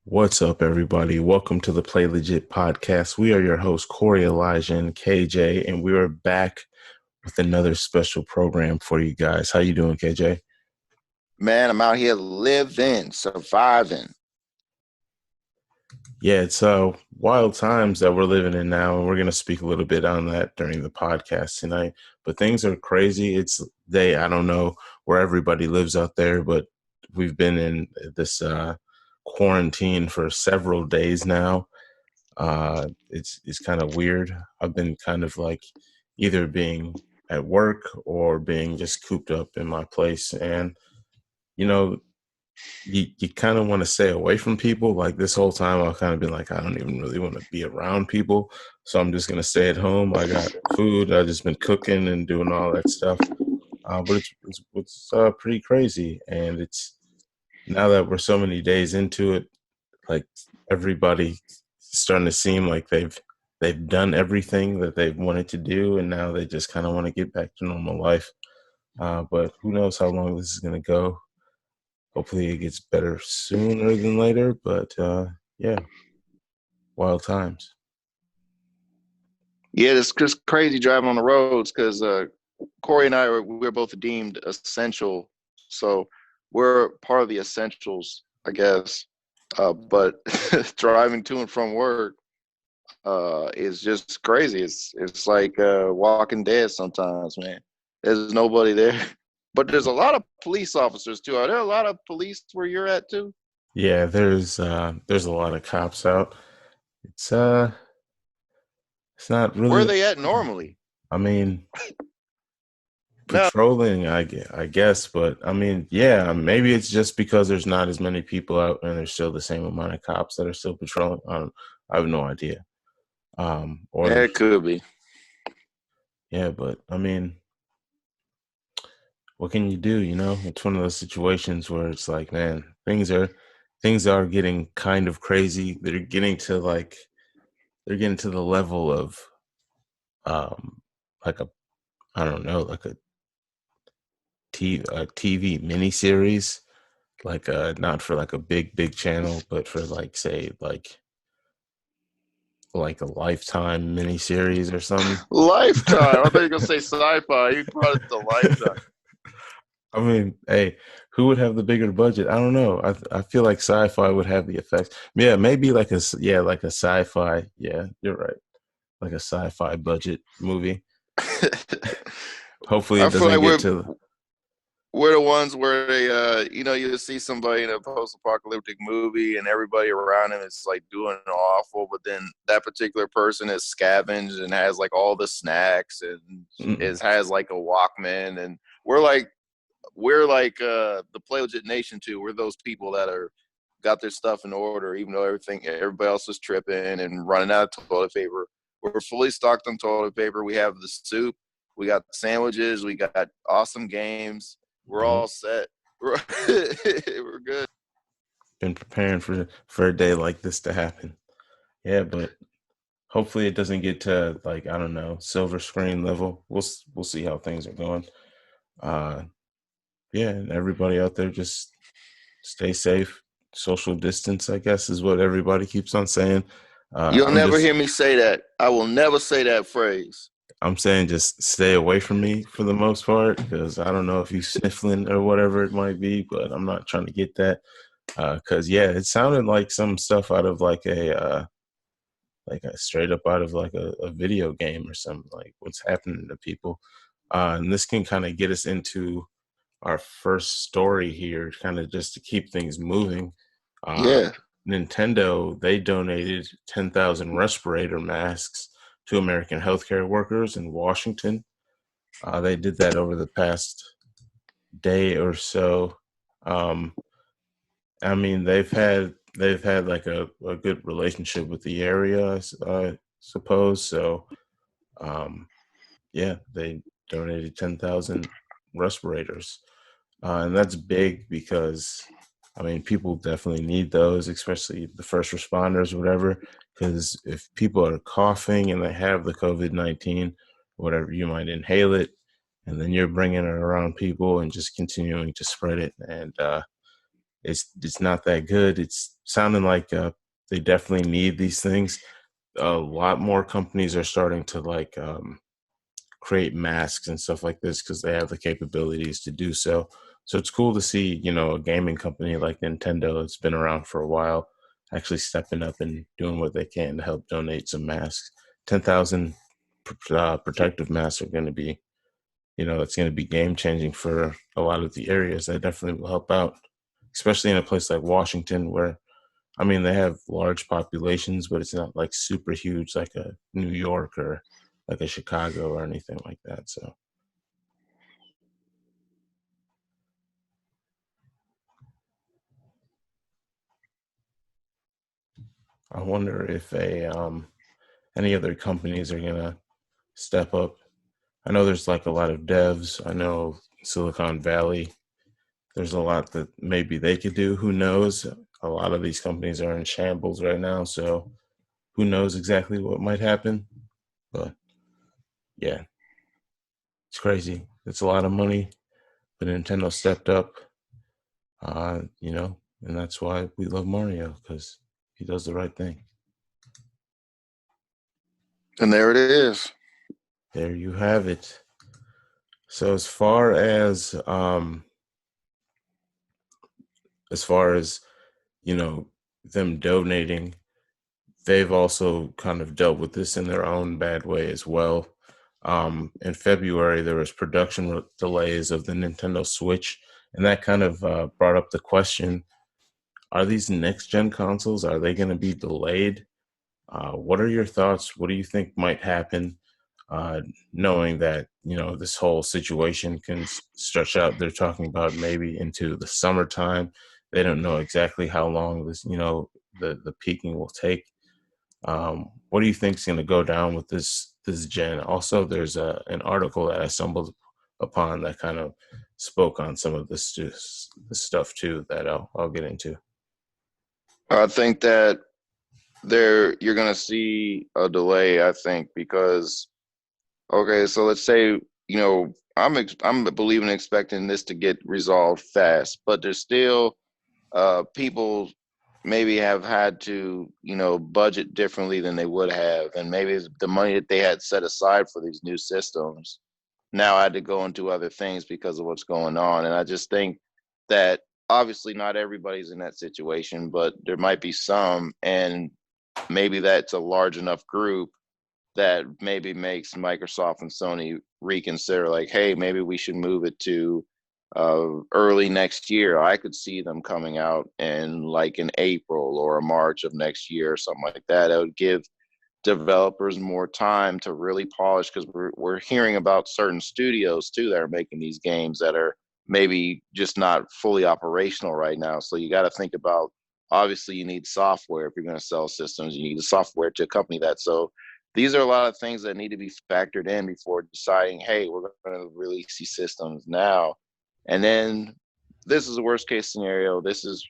What's up, everybody? Welcome to the Play Legit podcast. We are your hosts, Koerri, Elijah, and KJ, and we are back with another special program for you guys. How you doing, KJ? Man, I'm out here living, surviving. Yeah, it's wild times that we're living in now, and we're going to speak a little bit on that during the podcast tonight. But things are crazy. I don't know where everybody lives out there, but we've been in this quarantine for several days now. It's kind of weird. I've been kind of like either being at work or being just cooped up in my place, and you know, you kind of want to stay away from people. Like this whole time, I've kind of been like, I don't even really want to be around people, so I'm just gonna stay at home. I got food. I've just been cooking and doing all that stuff. But it's pretty crazy, and it's now that we're so many days into it, like everybody starting to seem like they've done everything that they've wanted to do, and now they just kind of want to get back to normal life. But who knows how long this is going to go? Hopefully, it gets better sooner than later. But yeah, wild times. Yeah, it's just crazy driving on the roads because Koerri and we're both deemed essential, so we're part of the essentials, I guess. But driving to and from work is just crazy. It's like Walking Dead sometimes, man. There's nobody there, but there's a lot of police officers too. Are there a lot of police where you're at too? Yeah, there's a lot of cops out. It's uh, it's not Where really. are they at normally? I mean, No. patrolling, I guess, but I mean, yeah, maybe it's just because there's not as many people out and there's still the same amount of cops that are still patrolling. I have no idea. Or Yeah, it there's, could be. yeah, but I mean, what can you do? It's one of those situations where it's like, man, things are getting kind of crazy. They're getting to the level of, like I don't know, like a TV miniseries, like not for like a big channel, but for like say like a Lifetime miniseries or something. Lifetime. I thought you were gonna say sci-fi. You brought it to Lifetime. I mean, hey, who would have the bigger budget? I don't know. I feel like sci-fi would have the effects. Yeah, maybe like a sci-fi. Yeah, you're right. Like a sci-fi budget movie. Hopefully, I it feel doesn't like get we're to. we're the ones where they you see somebody in a post-apocalyptic movie and everybody around him is like doing awful, but then that particular person is scavenged and has like all the snacks and Mm, is has like a Walkman, and we're like the Play Legit Nation too. We're those people that are got their stuff in order, even though everybody else is tripping and running out of toilet paper. We're fully stocked on toilet paper. We have the soup, we got sandwiches, we got awesome games. We're yep. all set. We're good. Been preparing for a day like this to happen. Yeah, but hopefully it doesn't get to like I don't know silver screen level. We'll see how things are going. Uh, yeah, and everybody out there just stay safe, social distance. I guess is what everybody keeps on saying. You'll I'm never just hear me say that. I will never say that phrase. I'm saying just stay away from me for the most part because I don't know if you sniffling or whatever it might be, but I'm not trying to get that. Because yeah, it sounded like some stuff out of like a straight up out of like a video game or something, like what's happening to people. And this can kind of get us into our first story here, kind of just to keep things moving. Uh, Yeah. Nintendo, they donated 10,000 respirator masks to American healthcare workers in Washington. They did that over the past day or so. Um, I mean, they've had like a good relationship with the area, I suppose. So, um, yeah, they donated 10,000 respirators, and that's big because I mean, people definitely need those, especially the first responders, or whatever. Because if people are coughing and they have the COVID-19, whatever, you might inhale it, and then you're bringing it around people and just continuing to spread it, and it's not that good. sounding like they definitely need these things. A lot more companies are starting to like create masks and stuff like this because they have the capabilities to do so. So it's cool to see, a gaming company like Nintendo that's been around for a while actually stepping up and doing what they can to help donate some masks. 10,000 protective masks are going to be, it's going to be game changing for a lot of the areas. That definitely will help out, especially in a place like Washington where, I mean, they have large populations, but it's not like super huge like a New York or like a Chicago or anything like that. So I wonder if any other companies are gonna step up. I know there's like a lot of devs. I know Silicon Valley. There's a lot that maybe they could do. Who knows? A lot of these companies are in shambles right now, so who knows exactly what might happen. But yeah, it's crazy. It's a lot of money, but Nintendo stepped up. And that's why we love Mario because he does the right thing. And there it is. There you have it. So as far as them donating, they've also kind of dealt with this in their own bad way as well. In February, there was production delays of the Nintendo Switch, and that kind of brought up the question: are these next gen consoles? Are they going to be delayed? What are your thoughts? What do you think might happen? Knowing that this whole situation can stretch out, they're talking about maybe into the summertime. They don't know exactly how long this, the peaking will take. What do you think is going to go down with this gen? Also, there's an article that I stumbled upon that kind of spoke on some of this stuff too that I'll get into. I think that you're gonna see a delay, I think, because okay, so let's say, I'm believing expecting this to get resolved fast, but there's still people maybe have had to, budget differently than they would have, and maybe the money that they had set aside for these new systems now had to go into other things because of what's going on. And I just think that obviously not everybody's in that situation, but there might be some, and maybe that's a large enough group that maybe makes Microsoft and Sony reconsider, like, hey, maybe we should move it to early next year. I could see them coming out in like in April or a March of next year or something like that. It would give developers more time to really polish, because we're hearing about certain studios too that are making these games that are maybe just not fully operational right now. So you got to think about, obviously you need software. If you're going to sell systems, you need the software to accompany that. So these are a lot of things that need to be factored in before deciding, hey, we're going to release these systems now. And then this is a worst case scenario. This is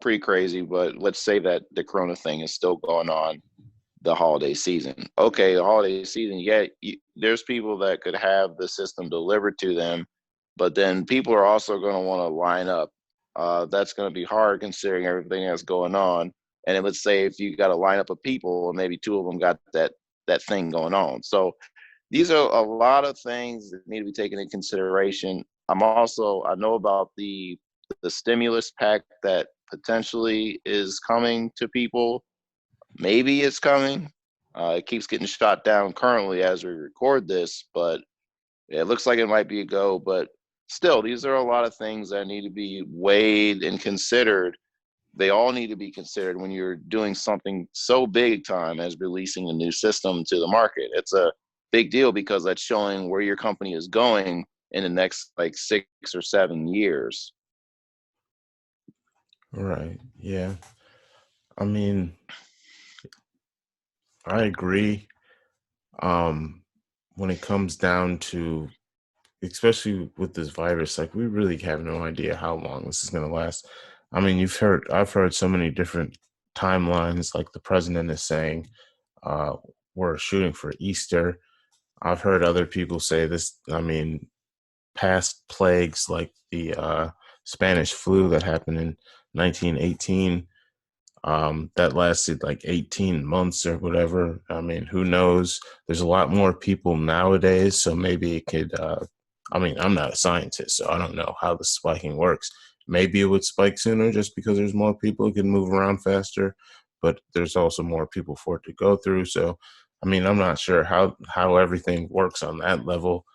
pretty crazy, but let's say that the corona thing is still going on the holiday season. Okay, the holiday season, yeah, there's people that could have the system delivered to them, but then people are also going to want to line up. That's going to be hard considering everything that's going on. And then let's say if you got a lineup of people, and maybe two of them got that thing going on. So these are a lot of things that need to be taken into consideration. I know about the stimulus pack that potentially is coming to people. Maybe it's coming. It keeps getting shot down currently as we record this, but it looks like it might be a go. But still, these are a lot of things that need to be weighed and considered. They all need to be considered when you're doing something so big time as releasing a new system to the market. It's a big deal because that's showing where your company is going in the next like 6 or 7 years. Right. Yeah. I mean, I agree. Um, when it comes down to, especially with this virus, like we really have no idea how long this is going to last. I mean, I've heard so many different timelines. Like the president is saying, uh, we're shooting for Easter. I've heard other people say this. I mean, past plagues like the Spanish flu that happened in 1918. That lasted like 18 months or whatever. I mean, who knows? There's a lot more people nowadays, so maybe it could. I mean, I'm not a scientist, so I don't know how the spiking works. Maybe it would spike sooner just because there's more people, it can move around faster, but there's also more people for it to go through. So, I mean, I'm not sure how everything works on that level.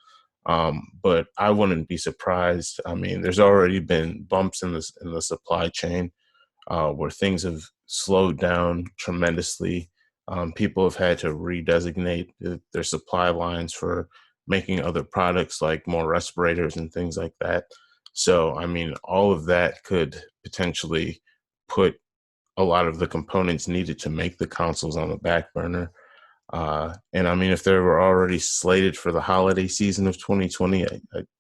But I wouldn't be surprised. I mean, there's already been bumps in the supply chain where things have slowed down tremendously. People have had to redesignate their supply lines for making other products like more respirators and things like that. So, I mean, all of that could potentially put a lot of the components needed to make the consoles on the back burner. And I mean, if they were already slated for the holiday season of 2020,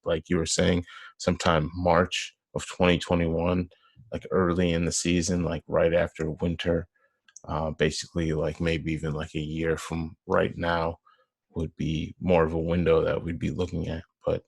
like you were saying, sometime March of 2021, like early in the season, like right after winter, basically, like maybe even like a year from right now would be more of a window that we'd be looking at. But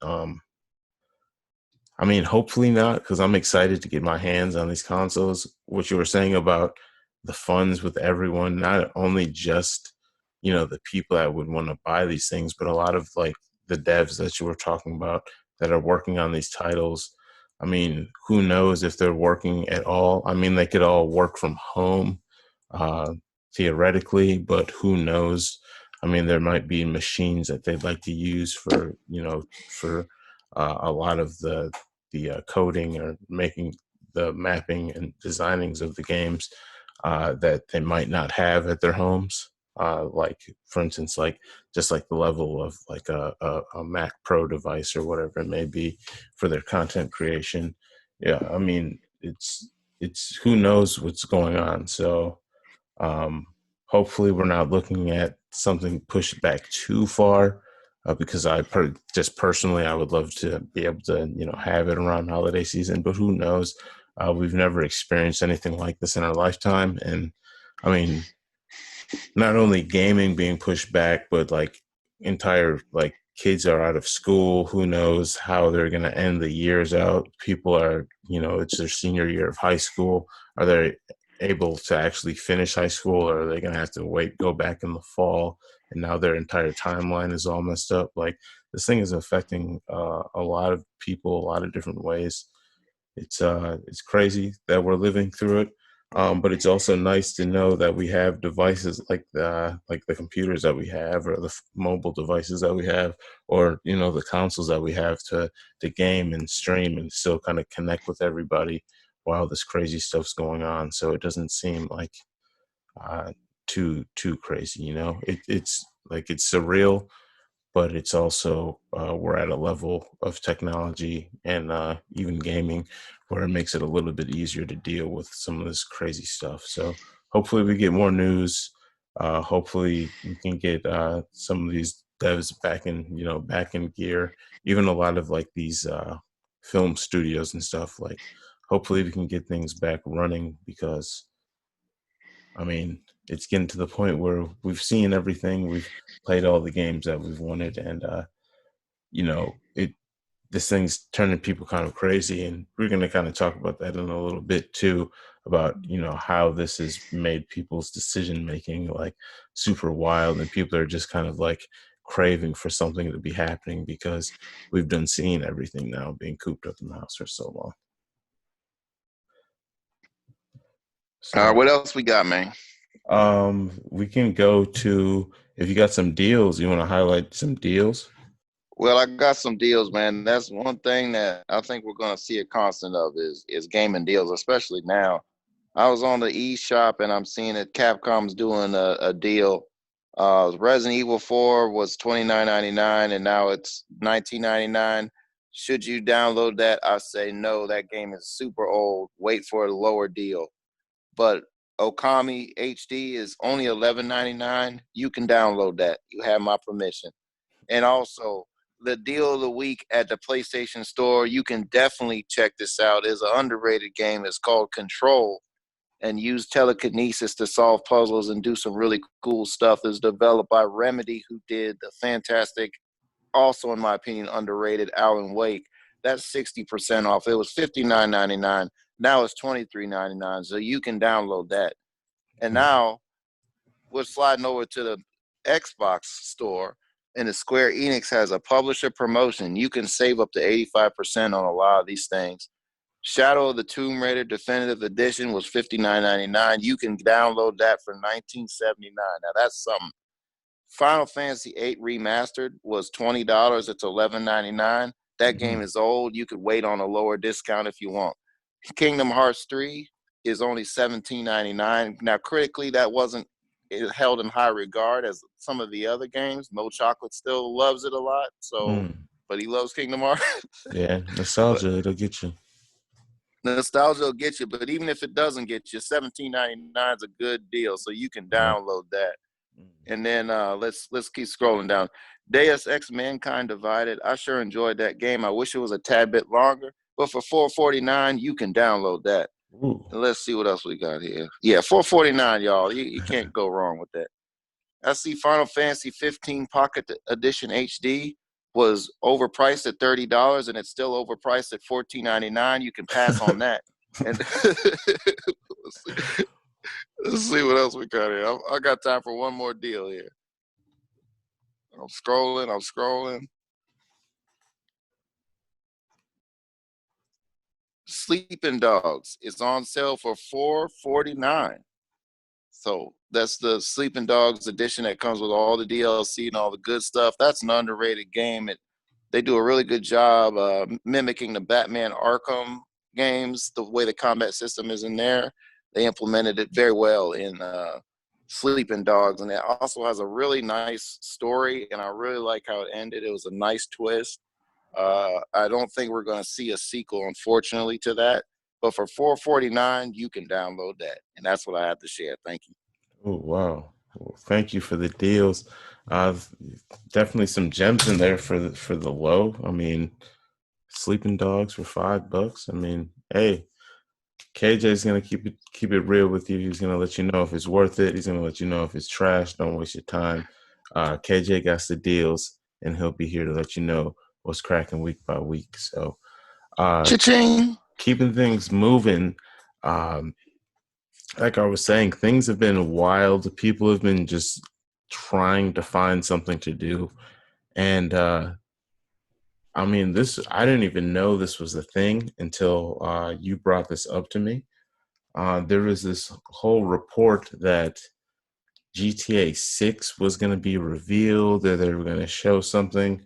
I mean, hopefully not, because I'm excited to get my hands on these consoles. What you were saying about the funds with everyone, not only just, the people that would want to buy these things, but a lot of like the devs that you were talking about that are working on these titles. I mean, who knows if they're working at all? I mean, they could all work from home, uh, theoretically, but who knows? I mean, there might be machines that they'd like to use for, for a lot of the coding or making the mapping and designings of the games that they might not have at their homes. Like, for instance, like just like the level of like a Mac Pro device or whatever it may be for their content creation. Yeah, I mean, it's who knows what's going on. So um, hopefully, we're not looking at something pushed back too far, because just personally, I would love to be able to, have it around holiday season. But who knows? We've never experienced anything like this in our lifetime, and I mean, not only gaming being pushed back, but like entire like kids are out of school. Who knows how they're going to end the years out? People are, it's their senior year of high school. Are they able to actually finish high school, or are they going to have to go back in the fall? And now their entire timeline is all messed up. Like, this thing is affecting a lot of people, a lot of different ways. It's crazy that we're living through it, but it's also nice to know that we have devices like the computers that we have, or the mobile devices that we have, or the consoles that we have to game and stream and still kind of connect with everybody while this crazy stuff's going on. So it doesn't seem like uh, too crazy. It's like it's surreal, but it's also we're at a level of technology and even gaming where it makes it a little bit easier to deal with some of this crazy stuff. So hopefully we get more news. Hopefully we can get some of these devs back in gear. Even a lot of like these film studios and stuff. Like, hopefully we can get things back running, because I mean, it's getting to the point where we've seen everything. We've played all the games that we've wanted, and it this thing's turning people kind of crazy, and we're going to kind of talk about that in a little bit too, about how this has made people's decision making like super wild, and people are just kind of like craving for something to be happening because we've done seeing everything now, being cooped up in the house for so long. All right, So what else we got, man? we can go to, if you got some deals, you want to highlight some deals. Well, I got some deals, man. That's one thing that I think we're going to see a constant of is gaming deals, especially now. I was on the eShop and I'm seeing that Capcom's doing a deal. Resident Evil 4 was $29.99 and now it's $19.99. Should you download that? I say no. That game is super old. Wait for a lower deal. But Okami HD is only $11.99. You can download that. You have my permission. And also, the deal of the week at the PlayStation Store, you can definitely check this out. It's an underrated game. It's called Control, and use telekinesis to solve puzzles and do some really cool stuff. It's developed by Remedy, who did the fantastic, also in my opinion, underrated Alan Wake. That's 60% off. It was $59.99. Now it's $23.99. So you can download that. And now we're sliding over to the Xbox store, and the Square Enix has a publisher promotion. You can save up to 85% on a lot of these things. Shadow of the Tomb Raider Definitive Edition was $59.99. You can download that for $19.79. Now that's something. Final Fantasy VIII Remastered was $20. It's $11.99. That game Mm. is old. You could wait on a lower discount if you want. Kingdom Hearts 3 is only $17.99. Now, critically, that wasn't held in high regard as some of the other games. No Chocolate still loves it a lot. So, Mm. but he loves Kingdom Hearts. Yeah, But nostalgia, it'll get you. nostalgia will get you. But even if it doesn't get you, $17.99 is a good deal. So you can Yeah. download that. Mm. And then let's keep scrolling down. Deus Ex Mankind Divided. I sure enjoyed that game. I wish it was a tad bit longer, but for $4.49, you can download that. Ooh. And let's see what else we got here. Yeah, $4.49, y'all. You can't go wrong with that. I see Final Fantasy 15 Pocket Edition HD was overpriced at $30, and it's still overpriced at $14.99. You can pass on that. And let's see what else we got here. I got time for one more deal here. I'm scrolling. I'm scrolling. Sleeping Dogs is on sale for $4.49. So that's the Sleeping Dogs edition that comes with all the DLC and all the good stuff. That's an underrated game. They do a really good job mimicking the Batman Arkham games, the way the combat system is in there. They implemented it very well in Sleeping Dogs, and it also has a really nice story, and I really like how it ended. It was a nice twist. I don't think we're going to see a sequel, unfortunately, to that. But for $4.49, you can download that, and that's what I have to share. Thank you. Oh, wow. Well, thank you for the deals. Uh, Definitely some gems in there for the low. I mean, Sleeping Dogs for $5. I mean, hey, KJ's gonna keep it real with you. He's gonna let you know if it's worth it. He's gonna let you know if it's trash. Don't waste your time. KJ got the deals, and he'll be here to let you know what's cracking week by week. So, uh, Cha-ching! keeping things moving. Um, like I was saying, things have been wild. People have been just trying to find something to do. And I mean, I didn't even know this was a thing until you brought this up to me. There was this whole report that GTA 6 was going to be revealed, that they were going to show something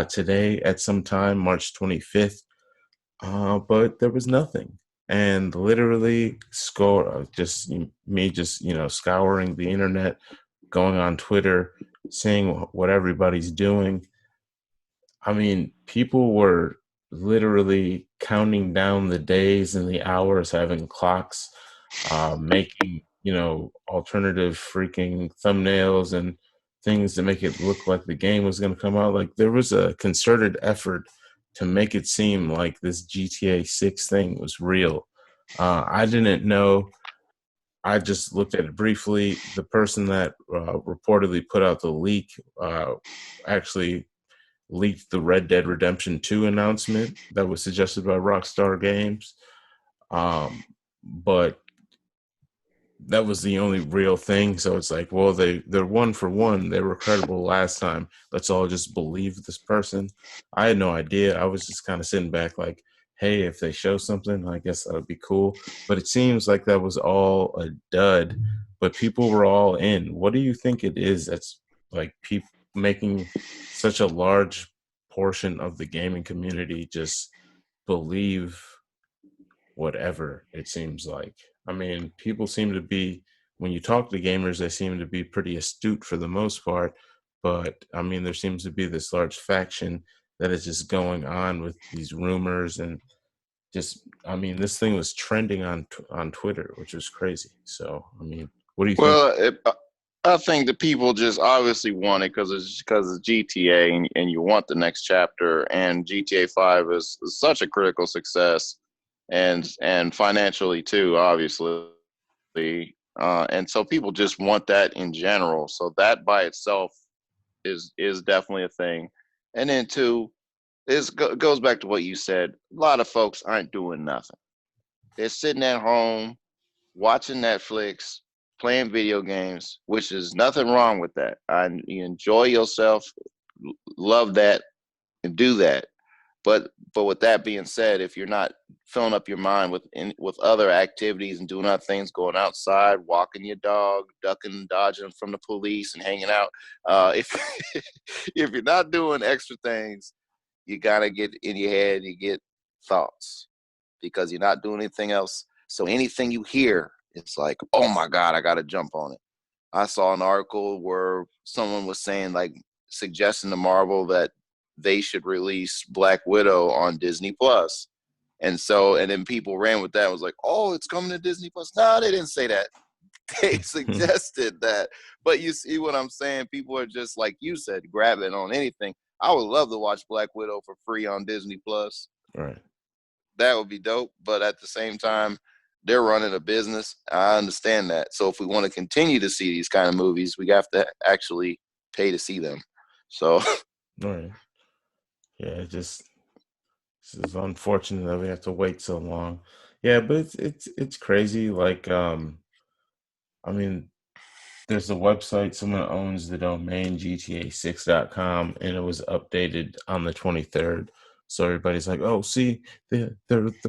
today at some time, March 25th. But there was nothing. And literally, just scouring the internet, going on Twitter, seeing what everybody's doing. I mean, people were literally counting down the days and the hours, having clocks, making, alternative freaking thumbnails and things to make it look like the game was going to come out. Like there was a concerted effort to make it seem like this GTA 6 thing was real. I didn't know. I just looked at it briefly. The person that reportedly put out the leak actually leaked the Red Dead Redemption 2 announcement that was suggested by Rockstar Games. But that was the only real thing. So it's like, well, they're one for one. They were credible last time. Let's all just believe this person. I had no idea. I was just kind of sitting back like, hey, if they show something, I guess that would be cool. But it seems like that was all a dud. But people were all in. What do you think it is that's like people making such a large portion of the gaming community just believe whatever it seems like? I mean, people seem to be, when you talk to gamers, they seem to be pretty astute for the most part. But I mean, there seems to be this large faction that is just going on with these rumors and just, I mean, this thing was trending on Twitter, which was crazy. So, I mean, what do you think? Well, I think the people just obviously want it because it's GTA and you want the next chapter. And GTA 5 is such a critical success, and financially too, obviously. And so people just want that in general. So that by itself is definitely a thing. And then two, goes back to what you said. A lot of folks aren't doing nothing. They're sitting at home watching Netflix, playing video games, which is nothing wrong with that. You enjoy yourself, love that, and do that. But with that being said, if you're not filling up your mind with other activities and doing other things, going outside, walking your dog, ducking and dodging from the police, and hanging out, if if you're not doing extra things, you gotta get in your head. You get thoughts because you're not doing anything else. So anything you hear, it's like, oh my God, I gotta jump on it. I saw an article where someone was saying, like, suggesting to Marvel that they should release Black Widow on Disney Plus. And then people ran with that. It was like, oh, it's coming to Disney Plus. No, they didn't say that. They suggested that. But you see what I'm saying? People are just, like you said, grabbing on anything. I would love to watch Black Widow for free on Disney Plus. Right. That would be dope. But at the same time, they're running a business. I understand that. So if we want to continue to see these kind of movies, we have to actually pay to see them. So Right. Yeah, it's unfortunate that we have to wait so long. Yeah, but it's crazy. Like, I mean, there's a website, someone owns the domain GTA6.com, and it was updated on the 23rd. So everybody's like, "Oh, see, they're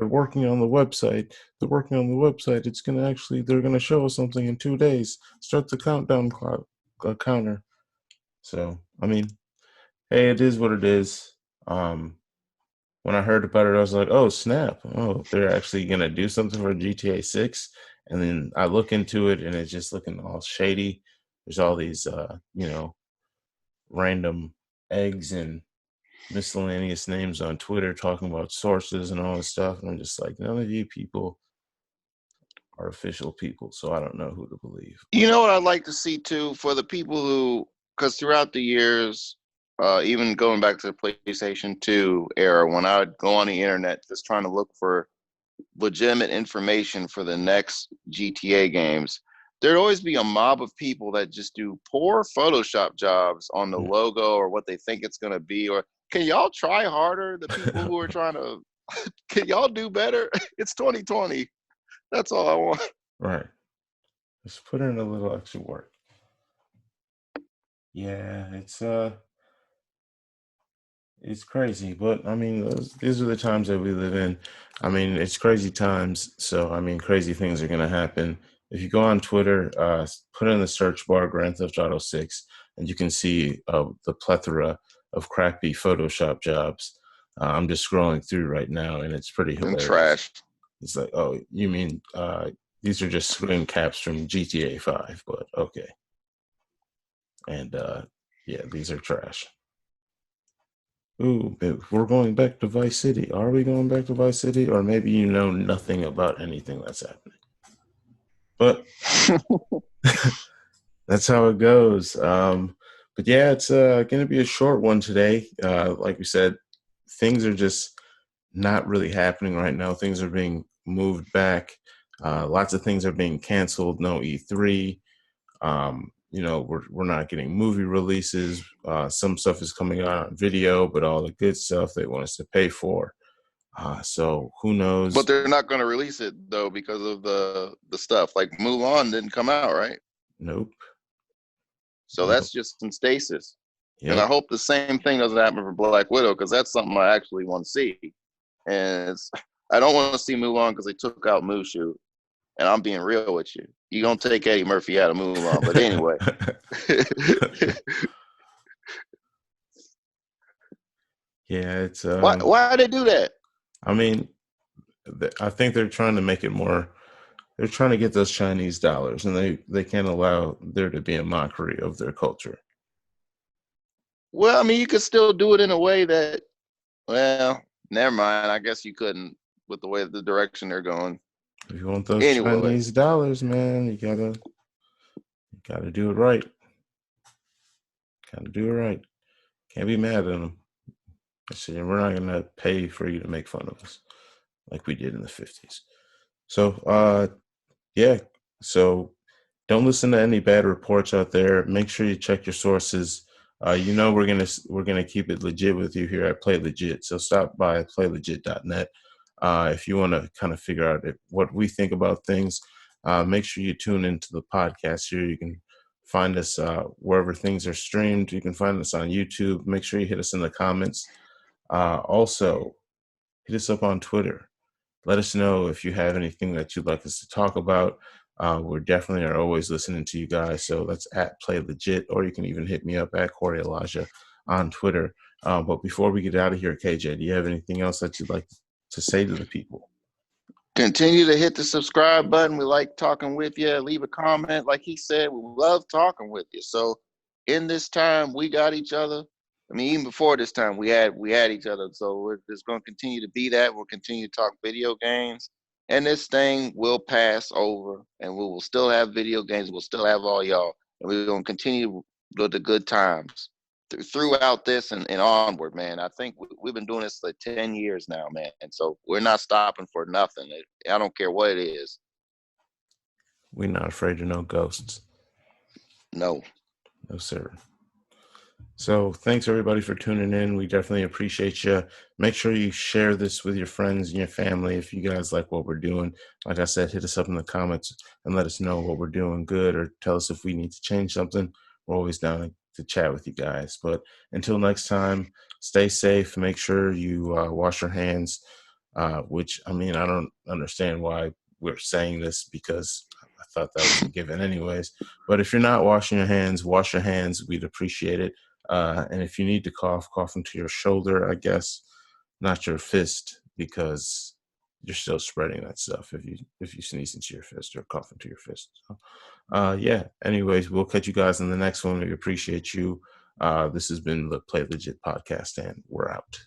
working on the website. They're working on the website. It's gonna actually they're gonna show us something in 2 days. Start the countdown clock counter." So I mean, hey, it is what it is. When I heard about it, I was like, "Oh, snap! Oh, they're actually gonna do something for GTA 6." And then I look into it, and it's just looking all shady. There's all these, random eggs and miscellaneous names on Twitter talking about sources and all this stuff. And I'm just like, none of you people are official people, so I don't know who to believe. you know what I'd like to see too, for the people who, because throughout the years, even going back to the PlayStation 2 era, when I would go on the internet just trying to look for legitimate information for the next GTA games, there'd always be a mob of people that just do poor Photoshop jobs on the logo or what they think it's going to be. Or can y'all try harder? The people who are trying to, can y'all do better? It's 2020. That's all I want. Right. Just put in a little extra work. Yeah, it's crazy, but I mean, these are the times that we live in. I mean, it's crazy times, so I mean, crazy things are gonna happen. If you go on Twitter, put in the search bar Grand Theft Auto 6, and you can see the plethora of crappy Photoshop jobs. I'm just scrolling through right now, and it's pretty And hilarious. trash. It's like, oh, you mean these are just screen caps from GTA 5, but okay. And yeah, these are trash. Ooh, we're going back to Vice City. Are we going back to Vice City? Or maybe you know nothing about anything that's happening. But that's how it goes. But yeah, it's going to be a short one today. Like we said, things are just not really happening right now. Things are being moved back. Lots of things are being canceled. No E3. We're not getting movie releases. Some stuff is coming out on video, but all the good stuff they want us to pay for. So who knows? But they're not going to release it though because of the stuff. Like Mulan didn't come out, right? Nope. So Nope. that's just in stasis. And I Yep. hope the same thing doesn't happen for Black Widow because that's something I actually want to see. And I don't want to see Mulan because they took out Mushu. And I'm being real with you. You're going to take Eddie Murphy out of Mulan. But anyway. Yeah, it's Why they do that? I mean, I think they're trying to make it more. They're trying to get those Chinese dollars, and they can't allow there to be a mockery of their culture. Well, I mean, you could still do it in a way that, well, never mind. I guess you couldn't with the way the direction they're going. If you want those Anyway, Chinese dollars, man, you gotta do it right. Gotta do it right. Can't be mad at them. I said, we're not gonna pay for you to make fun of us like we did in the 50s. So yeah. So don't listen to any bad reports out there. Make sure you check your sources. We're gonna keep it legit with you here at Play Legit. So stop by playlegit.net if you want to kind of figure out what we think about things. make sure you tune into the podcast here. You can find us wherever things are streamed. You can find us on YouTube. Make sure you hit us in the comments. Also, hit us up on Twitter. Let us know if you have anything that you'd like us to talk about. We're definitely are always listening to you guys. So that's at Play Legit, or you can even hit me up at Koerri Elijah on Twitter. But before we get out of here, KJ, do you have anything else that you'd like to say to the people? Continue to hit the subscribe button. We like talking with you. Leave a comment. Like he said, we love talking with you. So in this time, we got each other. I mean, even before this time, we had each other. So we're just going to continue to be that. We'll continue to talk video games. And this thing will pass over, and we will still have video games. We'll still have all y'all. And we're going to continue with the good times throughout this and onward, man. I think we've been doing this for 10 years now, man. And so we're not stopping for nothing. I don't care what it is. We're not afraid of no ghosts. No. No, sir. So thanks everybody for tuning in. We definitely appreciate you. Make sure you share this with your friends and your family if you guys like what we're doing. Like I said, hit us up in the comments and let us know what we're doing good, or tell us if we need to change something. We're always down to chat with you guys. But until next time, stay safe. Make sure you wash your hands, which, I mean, I don't understand why we're saying this, because I thought that was a given anyways. But if you're not washing your hands, wash your hands. We'd appreciate it. And if you need to cough into your shoulder, I guess, not your fist, because you're still spreading that stuff if you sneeze into your fist or cough into your fist. So, yeah. Anyways, we'll catch you guys in the next one. We appreciate you. This has been the Play Legit podcast, and we're out.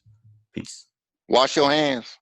Peace. Wash your hands.